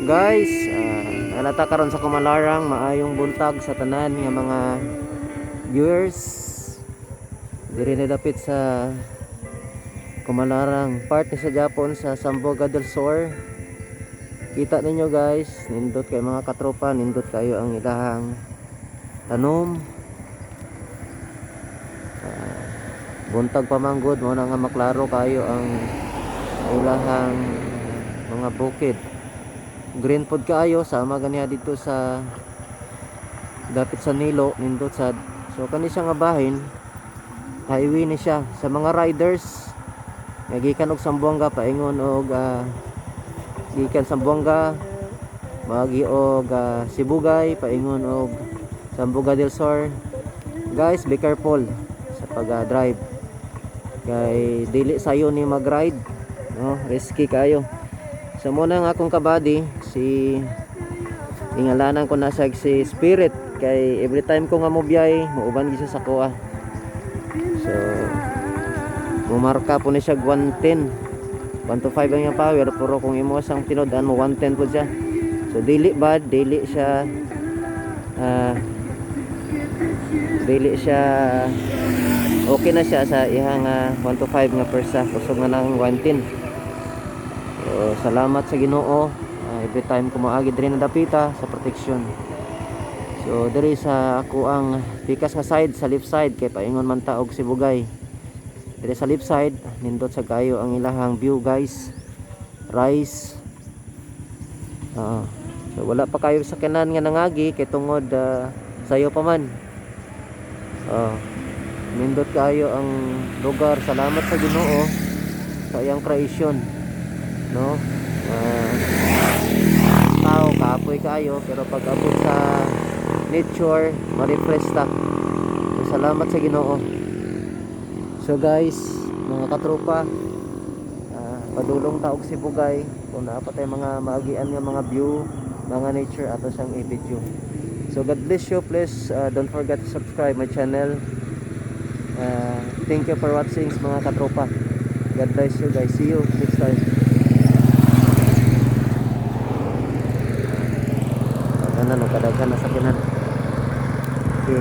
Guys, nalata karon sa Kumalarang, maayong buntag sa tanan nga mga viewers. Diri na dapit sa Kumalarang, part ni sa Japon sa Zamboanga del Sur. Kita ninyo guys, nindot kay mga katropa, nindot kayo ang ilahang tanom. Buntag pamanggod mo na nga maklaro kayo ang ilahang mga bukid. Green food kaayo sama ganiya dito sa dapit sa Nilo nindot sad. So kani siya nga bahin, highway ni siya sa mga riders nagikan og Zamboanga paingon og gikan Zamboanga magi og Sibugay paingon og Zamboanga del Sur. Guys, be careful sa pag-drive kay dili sayo ni mag-ride, no? Risky kayo. So muna nga akong kabady si ingalanan ko na siya si Spirit kay every time ko nga mobiyay muuban gisa sa kuha. So mumarka po ni siya 110 125 ang yung power pero kung imo sang tinodan mo 110 po siya. So dili bad, dili siya okay na siya sa ihang 125 nga persa kusog na ng 110. So, salamat sa Ginoo. Every time ko maagi diri na dapita sa protection. So diri sa ako ang pikas nga side sa left side kay paingon man ta og Sibugay. Diri sa left side nindot sa kayo ang ilahang view guys. Rice. So wala pa kayo sa kanan nga nangagi kay tungod sayo pa man. Nindot kayo ang lugar. Salamat sa Ginoo sa iyang creation, no? Tao kaapoy kayo pero pag abot sa nature ma-refresh ta. So, salamat sa Ginoo. So guys, mga katropa, padulong ta og Sibugay kung naa pa tay mga maagian nga mga view, mga nature ato siyang i-video. So God bless you. Please don't forget to subscribe my channel. Thank you for watching mga katropa. God bless you guys. See you next time. Nagkadaghan na sa kinan. Okay.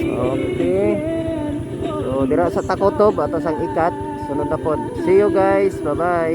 Okay. So dira sa Takotob ato sang ikat sunod na pod. See you guys. Bye bye.